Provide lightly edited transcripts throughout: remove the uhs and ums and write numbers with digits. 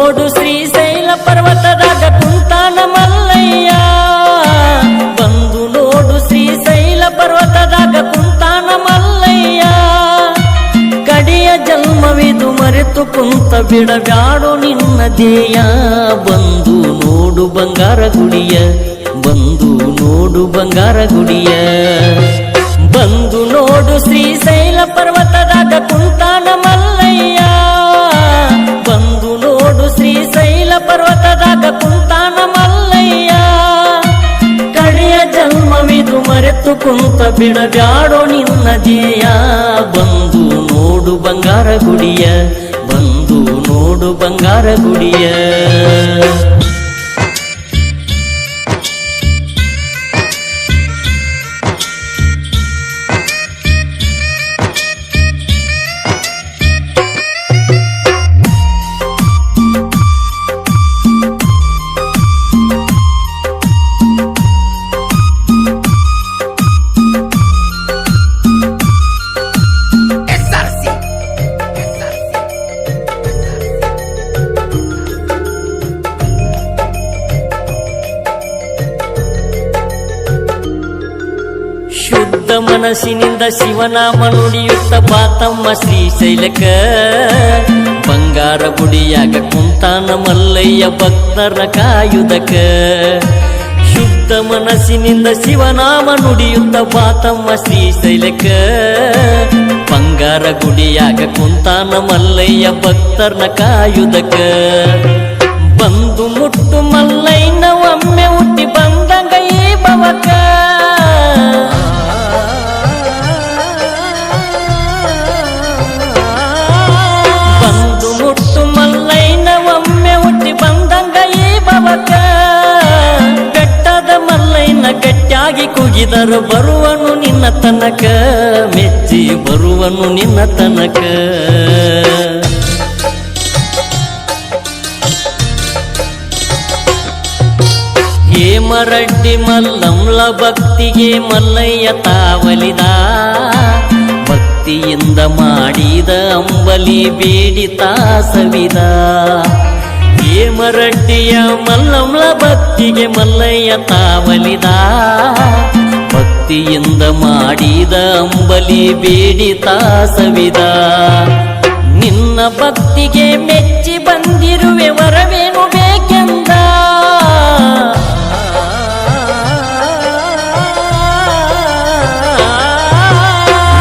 ನೋಡು ಶ್ರೀಶೈಲ ಪರ್ವತದಾಗ ಕುಂತಾನ ಮಲ್ಲಯ್ಯ. ಬಂದು ನೋಡು ಶ್ರೀಶೈಲ ಪರ್ವತದಾಗ ಕುಂತಾನ ಮಲ್ಲಯ್ಯ. ಕಡೆಯ ಜನ್ಮವಿದು ಮರೆತು ಕುಂತ ಬಿಡಬ್ಯಾಡೋ ನಿನ್ನ ಧ್ಯೇಯ. ಬಂದು ನೋಡು ಬಂಗಾರ ಗುಡಿಯ, ಬಂದು ನೋಡು ಬಂಗಾರ ಗುಡಿಯ. ಬಂದು ನೋಡು ಶ್ರೀಶೈಲ ಪರ್ವತದಾಗ ಕುಂತಾನ ಮಲ್ಲಯ್ಯ. ಬಂದು ನೋಡು ಶ್ರೀಶೈಲ ಪರ್ವತದಾಗ ಕುಂತಾನ ಮಲ್ಲಯ್ಯ. ಕಡೆಯ ಜನ್ಮವಿದು ಮರೆತು ಕುಂತ ಬಿಡಬ್ಯಾಡೋ ನಿನ್ನ ಧ್ಯೇಯ. ಬಂದು ನೋಡು ಬಂಗಾರ ಗುಡಿಯ, ಬಂದು ನೋಡು ಬಂಗಾರ ಗುಡಿಯ. ಶುದ್ಧ ಮನಸ್ಸಿನಿಂದ ಶಿವನಾಮ ನುಡಿಯುತ್ತ ಬಾತಮ್ಮ ಶ್ರೀಶೈಲಕ. ಬಂಗಾರ ಗುಡಿಯಾಗ ಕುಂತಾನ ಮಲ್ಲಯ್ಯ ಭಕ್ತರ ಕಾಯುದಕ. ಶುದ್ಧ ಮನಸ್ಸಿನಿಂದ ಶಿವನಾಮ ನುಡಿಯುತ್ತ ಬಾತಮ್ಮ ಶ್ರೀಶೈಲಕ. ಬಂಗಾರ ಗುಡಿಯಾಗ ಕುಂತಾನ ಮಲ್ಲಯ್ಯ ಭಕ್ತರ್ನ ಕಾಯುದಕ. ಬಂದು ಮುಟ್ಟು ಮಲ್ಲಯ್ಯನ ಒಮ್ಮೆ ಹುಟ್ಟಿ ಬಂದಂಗ ಈ ಭವಕ. ಬಂದು ಮುಟ್ಟು ಮಲ್ಲಯ್ಯನ ಒಮ್ಮೆ ಹುಟ್ಟಿ ಬಂದಂಗ ಈ ಭವಕ. ಬೆಟ್ಟದ ಮಲ್ಲಯ್ಯನ ಗಟ್ಟಿಯಾಗಿ ಕುಗಿದರು ಬರುವನು ನಿನ್ನ ತನಕ. ಮೆಚ್ಚಿ ಬರುವನು ನಿನ್ನ ತನಕ. ಹೇಮರಡ್ಡಿ ಮಲ್ಲಂಲ ಭಕ್ತಿಗೆ ಮಲ್ಲಯ್ಯ ತಾವಲಿದ. ಭಕ್ತಿಯಿಂದ ಮಾಡಿದ ಅಂಬಲಿ ಬೇಡಿ ತಾಸವಿದ. ಹೇಮರಡ್ಡಿಯ ಮಲ್ಲಂಲ ಭಕ್ತಿಗೆ ಮಲ್ಲಯ್ಯ ತಾವಲಿದ. ಭಕ್ತಿಯಿಂದ ಮಾಡಿದ ಅಂಬಲಿ ಬೇಡಿ ತಾಸವಿದ. ನಿನ್ನ ಭಕ್ತಿಗೆ ಮೆಚ್ಚಿ ಬಂದಿರುವೆ ವರವೇನು ಬೇಕೆಂದ.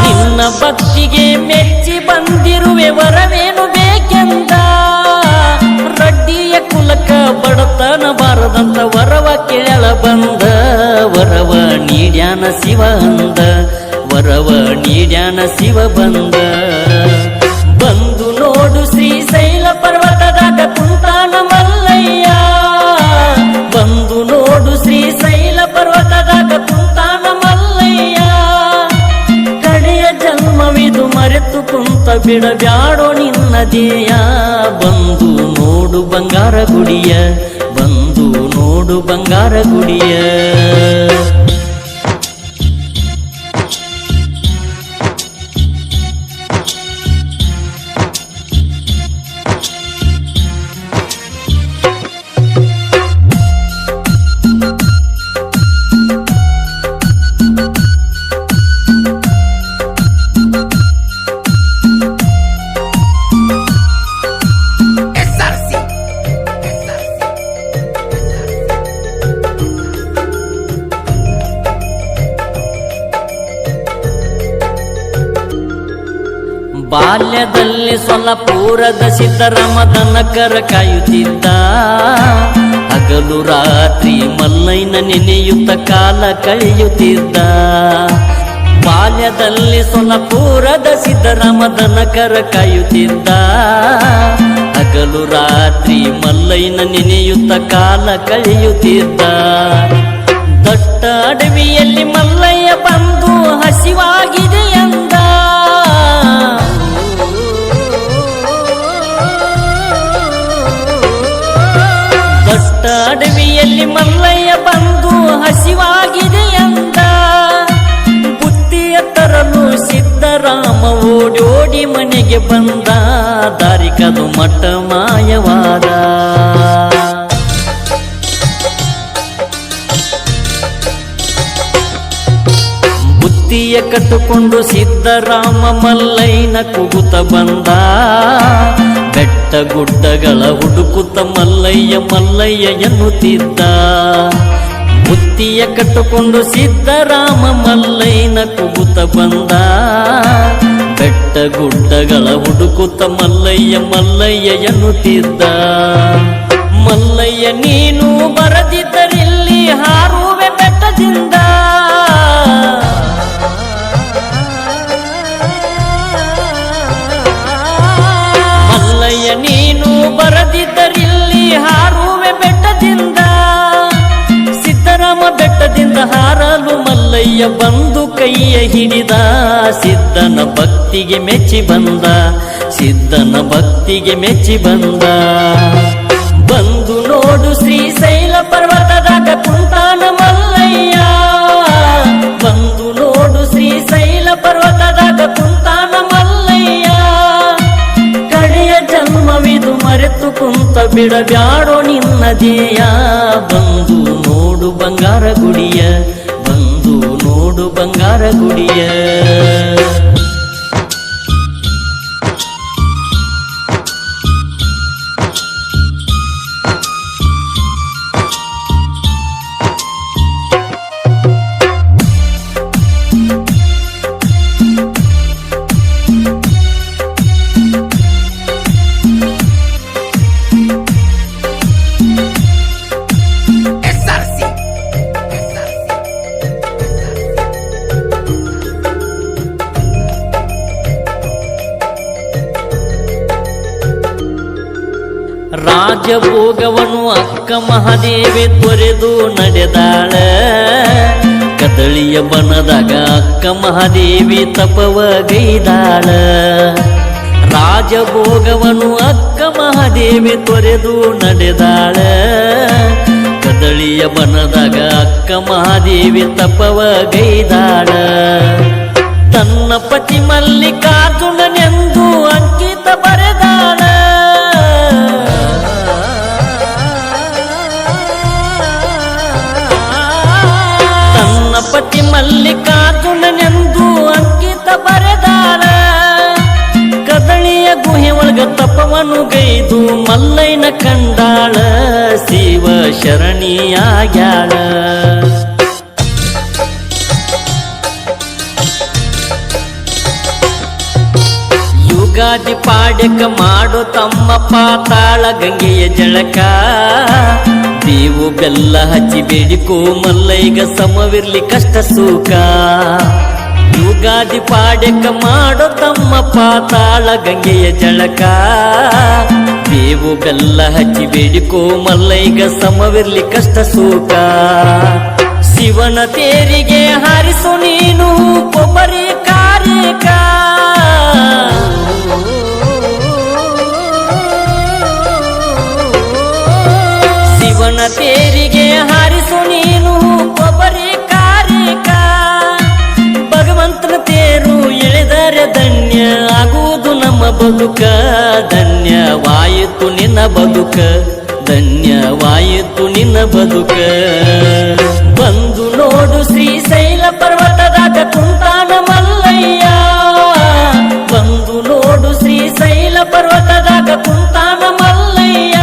ನಿನ್ನ ಭಕ್ತಿಗೆ ಮೆಚ್ಚಿ ಬಂದಿರುವೆ ವರವೇನು ಬೇಕೆಂದ. ರಡ್ಡಿಯ ಕುಲಕ ಬಡತನ ಬಾರದಂತ ವರವ ಕೇಳ ಬಂದ. ವರವ ನೀಡ್ಯಾನ ಶಿವ ಅಂದ, ವರವ ನೀಡ್ಯಾನ ಶಿವ ಬಂದ. ಬಂದು ನೋಡು ಶ್ರೀಶೈಲ ಪರ್ವತದಾಗ ಕುಂತಾನ ಮಲ್ಲಯ್ಯ. ಬಂದು ನೋಡು ಶ್ರೀಶೈಲ ಪರ್ವತದಾಗ ಕುಂತಾನ ಮಲ್ಲಯ್ಯ. ಕಡೆಯ ಜನ್ಮವಿದು ಮರೆತು ಕುಂತ ಬಿಡಬ್ಯಾಡೋ ನಿನ್ನ ಧ್ಯೇಯ. ಬಂದು ನೋಡು ಬಂಗಾರ ಗುಡಿಯ, ಬಂದು ನೋಡು ಬಂಗಾರ ಗುಡಿಯ. ಬಾಲ್ಯದಲ್ಲಿ ಸೊಲ್ಲಪುರದ ಸಿದ್ದರಾಮ ದನಕರ ಕಾಯುತ್ತಿದ್ದ. ಹಗಲು ರಾತ್ರಿ ಮಲ್ಲಯ್ಯನ ನೆನೆಯುತ್ತ ಕಾಲ ಕಳೆಯುತ್ತಿದ್ದ. ಬಾಲ್ಯದಲ್ಲಿ ಸೊಲ್ಲಪುರದ ಸಿದ್ದರಾಮ ದನಕರ ಕಾಯುತ್ತಿದ್ದ. ಹಗಲು ರಾತ್ರಿ ಮಲ್ಲಯ್ಯನ ನೆನೆಯುತ್ತ ಕಾಲ ಕಳೆಯುತ್ತಿದ್ದ. ದಟ್ಟ ಅಡವಿಯಲ್ಲಿ ಮಲ್ಲಯ್ಯ ಬಂದು ಹಸಿವಾಗಿದೆ ಎಂದ. ದಟ್ಟ ಅಡವಿಯಲ್ಲಿ ಮಲ್ಲಯ್ಯ ಬಂದು ಹಸಿವಾಗಿದೆ ಎಂದ. ಬುತ್ತಿಯ ತರಲು ಸಿದ್ದರಾಮ ಓಡೋಡಿ ಮನೆಗೆ ಬಂದ. ದಾರಿಕದು ಮಟ್ಟ ಮಾಯವಾದ. ಬುತ್ತಿಯ ಕಟ್ಟುಕೊಂಡು ಸಿದ್ದರಾಮ ಮಲ್ಲಯ್ಯನ ಕೂಗುತ್ತ ಬಂದ. ಬೆಟ್ಟ ಗುಡ್ಡಗಳ ಹುಡುಕುತ್ತ ಮಲ್ಲಯ್ಯ ಮಲ್ಲಯ್ಯ ಎನ್ನುತ್ತಿದ್ದ. ಬುತ್ತಿಯ ಕಟ್ಟುಕೊಂಡು ಸಿದ್ದರಾಮ ಮಲ್ಲಯ್ಯನ ಕೂಗುತ್ತ ಬಂದ. ಬೆಟ್ಟ ಗುಡ್ಡಗಳ ಹುಡುಕುತ್ತ ಮಲ್ಲಯ್ಯ ಮಲ್ಲಯ್ಯ ಎನ್ನುತ್ತಿದ್ದ. ಮಲ್ಲಯ್ಯ ನೀನು ಬರದಿದ್ದರಿಲ್ಲಿ ಹಾರುವೆ ಬೆಟ್ಟದಿಂದ. ಮಲ್ಲಯ್ಯ ನೀನು ಬರದಿದ್ದರಿಲ್ಲಿ ಹಾರುವೆ ಬೆಟ್ಟದಿಂದ. ಸಿದ್ದರಾಮ ಬೆಟ್ಟದಿಂದ ಹಾರಲು ಮಲ್ಲಯ್ಯ ಬಂದು ಕೈಯ ಹಿಡಿದ. ಸಿದ್ದನ ಭಕ್ತಿಗೆ ಮೆಚ್ಚಿ ಬಂದ. ಸಿದ್ದನ ಭಕ್ತಿಗೆ ಮೆಚ್ಚಿ ಬಂದ. ಬಂದು ನೋಡು ಶ್ರೀಶೈಲ ಪರ್ವತದಾಗ ಕುಂತಾನ ಮಲ್ಲಯ್ಯ. ಬಂದು ನೋಡು ಶ್ರೀಶೈಲ ಪರ್ವತದಾಗ ಕುಂತಾನ ಮಲ್ಲಯ್ಯ. ಕಡೆಯ ಜನ್ಮವಿದು ಮರೆತು ಕುಂತ ಬಿಡಬ್ಯಾಡೋ ನಿನ್ನ ಧ್ಯೇಯ. ಬಂದು ನೋಡು ಬಂಗಾರ ಗುಡಿಯ. ಬಂದು ನೋಡು ಬಂಗಾರ ಗುಡಿಯ. ರಾಜಭೋಗವನು ಅಕ್ಕ ಮಹಾದೇವಿ ತೊರೆದು ನಡೆದಾಳ. ಕದಳಿಯ ಬನದಾಗ ಅಕ್ಕ ಮಹಾದೇವಿ ತಪವಗೈದಾಳ. ರಾಜಭೋಗವನು ಅಕ್ಕ ಮಹಾದೇವಿ ತೊರೆದು ನಡೆದಾಳ. ಕದಳಿಯ ಬನದಾಗ ಅಕ್ಕ ಮಹಾದೇವಿ ತಪವಗೈದಾಳ. ತನ್ನ ಪತಿ ಮಲ್ಲಿಕಾರ್ಜುನನೆಂದು ಅಂಕಿತ ಬರೆದಾಳ. ಪತಿ ಮಲ್ಲಿಕಾರ್ಜುನನೆಂದು ಅಂಕಿತ ಬರೆದಾಳ. ಕದಳಿಯ ಗುಹೆ ಒಳಗ ತಪವನ್ನು ಗೈದು ಮಲ್ಲಯ್ಯನ ಕಂಡಾಳ. ಶಿವ ಶರಣಿಯಾಗ್ಯಾಳ. ಯುಗಾದಿ ಪಾಡ್ಯಕ ಮಾಡೋ ತಮ್ಮ ಪಾತಾಳ ಗಂಗೆಯ ಜಳಕ. ದೇವು ಬೆಲ್ಲ ಹಚ್ಚಿ ಬೇಡಿಕೋ ಮಲ್ಲಯ್ಯಗ ಸಮವಿರ್ಲಿ ಕಷ್ಟ ಸುಖ. ಯುಗಾದಿ ಪಾಡ್ಯಕ ಮಾಡೋ ತಮ್ಮ ಪಾತಾಳ ಗಂಗೆಯ ಜಳಕ. ದೇವು ಬೆಲ್ಲ ಹಚ್ಚಿ ಬೇಡಿಕೋ ಮಲ್ಲಯ್ಯಗ ಸಮವಿರ್ಲಿ ಕಷ್ಟ ಸುಖ. ಶಿವನ ತೇರಿಗೆ ಹಾರಿಸು ನೀನು ಕೊಬ್ಬರಿ ಕಾರಿಕ. ಶಿವನ ತೇರಿಗೆ ಹಾರಿಸು ನೀನು ಕೊಬ್ಬರಿ ಕಾರಿಕ. ಭಗವಂತನ ತೇರು ಎಳೆದರೆ ಧನ್ಯ ಆಗುವುದು ನಮ್ಮ ಬದುಕ. ಧನ್ಯವಾಯಿತು ನಿನ್ನ ಬದುಕ. ಧನ್ಯವಾಯಿತು ನಿನ್ನ ಬದುಕ. ಬಂದು ನೋಡು ಶ್ರೀಶೈಲ ಪರ್ವತದಾಗ ಕುಂತಾನ ಮಲ್ಲಯ್ಯ. ಬಂದು ನೋಡು ಶ್ರೀಶೈಲ ಪರ್ವತದಾಗ ಕುಂತಾನ ಮಲ್ಲಯ್ಯ.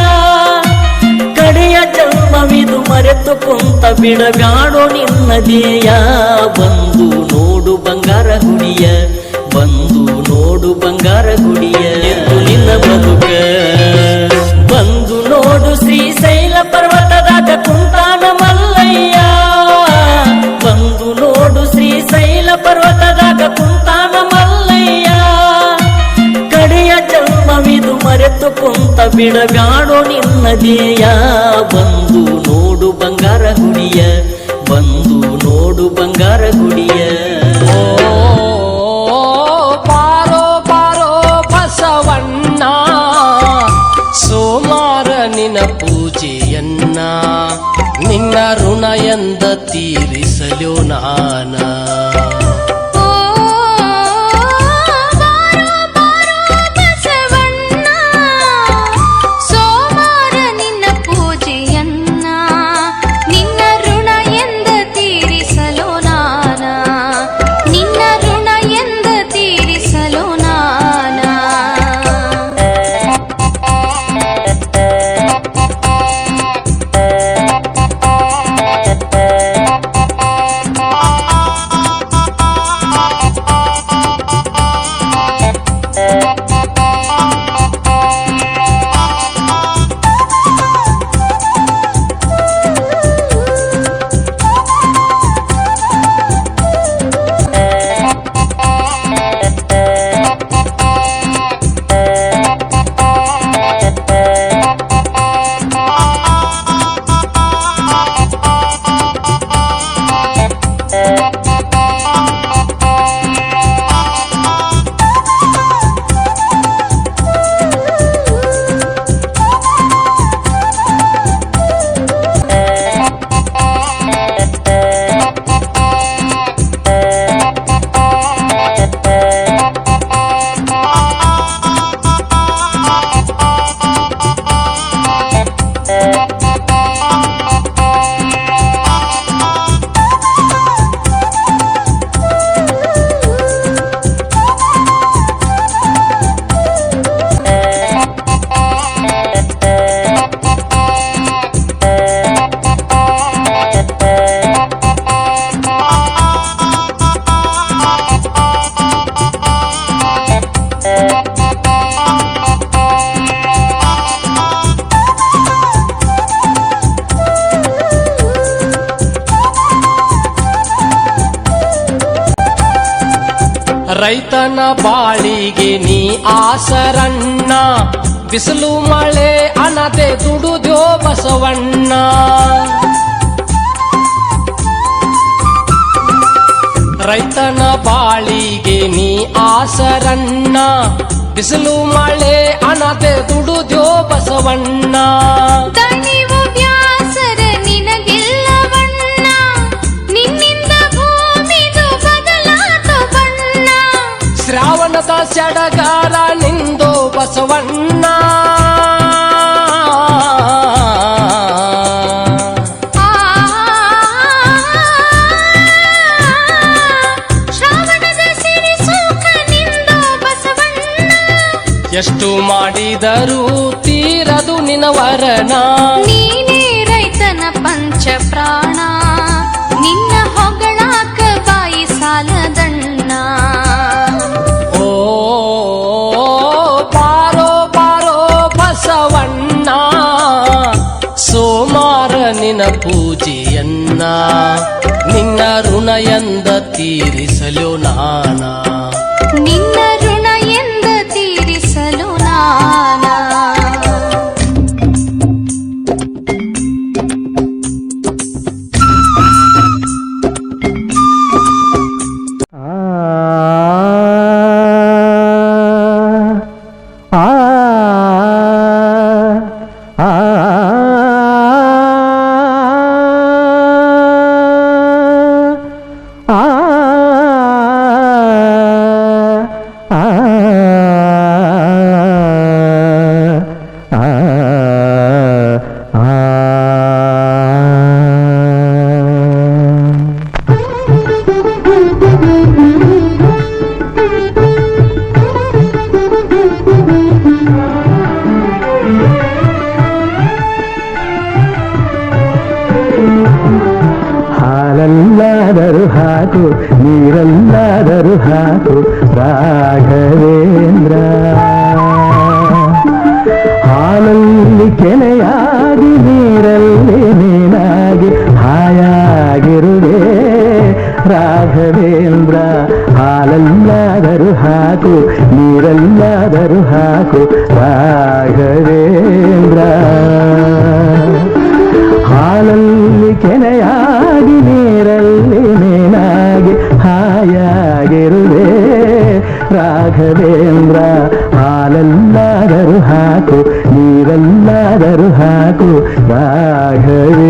ಕಡೆಯ ಜನ್ಮವಿದು ಮರೆತು ಕುಂತ ಬಿಡಗಾಡೋ ನಿನ್ನ ಧ್ಯೇಯ. ಬಂದು ನೋಡು ಬಂಗಾರ ಗುಡಿಯ. ಬಂದು ನೋಡು ಬಂಗಾರ ಗುಡಿಯ. ಎದ್ದು ನಿನ್ನ ಬದುಕ. ಬಂದು ನೋಡು ಶ್ರೀಶೈಲ ಪರ್ವತದಾಗ ಕುಂತಾನ ಮಲ್ಲಯ್ಯ. ಬಂದು ನೋಡು ಶ್ರೀಶೈಲ ಪರ್ವತದಾಗ ಕುಂತಾನ ಮಲ್ಲಯ್ಯ. ಕಡೆಯ ಜನ್ಮವಿದು ಮರೆತು ಕುಂತ ಬಿಡಗಾಡೋ ನಿನ್ನ ಧ್ಯೇಯ. ಬಂದು ನೋಡು ಬಂಗಾರ ಗುಡಿಯ. ಬಂದು ನೋಡು ಬಂಗಾರ ಗುಡಿಯ. ಬಾರೋ ಬಾರೋ ಬಸವಣ್ಣ, ಸೋಮಾರ ನಿನ್ನ ಪೂಜೆಯನ್ನ ನಿನ್ನ ಋಣ ಎಂದ ತೀರಿಸಲು ನಾನ. ಬಾರೋ ಬಾರೋ ಬಸವಣ್ಣ, ರೈತನ ಬಾಳಿಗೆ ನೀ ಆಸರಣ್ಣ, ಬಿಸಿಲು ಮಳೆ ಅನದೆ ದುಡುದ್ಯೋ ಬಸವಣ್ಣ. ರೈತನ ಬಾಳಿಗೆ ನೀ ಆಸರಣ್ಣ, ಬಿಸಿಲು ಮಳೆ ಅನದೆ ದುಡುದ್ಯೋ ಬಸವಣ್ಣ. ದಣಿವು ಬ್ಯಾಸರ ನಿನಗಿಲ್ಲವಣ್ಣ, ನಿನ್ನಿಂದ ಭೂಮಿದು ಬದಲಾತ ಬಣ್ಣ. ಶ್ರಾವಣದ ಸಡಗಾರ ನಿಂದು ಬಸವಣ್ಣ. ಶ್ರಾವಣದ ಸಿರಿ ಸುಖ ನಿಂದು ಬಸವಣ್ಣ. ಎಷ್ಟು ಮಾಡಿದರೂ ತೀರದು ನಿನ ವರನ. ನೀನೇ ರೈತನ ಪಂಚ ಪ್ರಾಣ, ನಿನ್ನ ಹೊಗಳಾಕ ಬಾಯಿ ಸಾಲದಣ್ಣ. ಓ ಪಾರೋ ಪಾರೋ ಬಸವಣ್ಣ, ಸೋಮಾರ ನಿನ ಪೂಜೆಯನ್ನ, ನಿನ್ನ ಋಣ ಎಂದ ತೀರಿಸಲು ನಾನ. ನಿನ್ನ ಋಣ ಎಂದ ತೀರಿಸಲು ನಾನ. ಹಾಲಲ್ಲಾದರೂ ಹಾಕು, ನೀರಲ್ಲಾದರೂ ಹಾಕು ರಾಘವೇಂದ್ರ. ಹಾಲಲ್ಲಿ ಕೆನೆಯಾಗಿ, ನೀರಲ್ಲಿ ನೀನಾಗಿ ಹಾಯಾಗಿರುವೆ ರಾಘವೇಂದ್ರ. ಹಾಲಲ್ಲಾದರೂ ಹಾಕು, ನೀರಲ್ಲಾದರೂ ಹಾಕು ರಾಘವೇಂದ್ರ. ಹಾಲಲ್ಲಿ ಕೆನೆಯಾಗಿ, ನೀರಲ್ಲಿ ನೀನಾಗಿ ಹಾಯಾಗಿರುವೆ ರಾಘವೇಂದ್ರ. ಹಾಲಲ್ಲಾದರೂ ಹಾಕು, ನೀರಲ್ಲಾದರೂ ಹಾಕು ರಾಘವೇಂದ್ರ.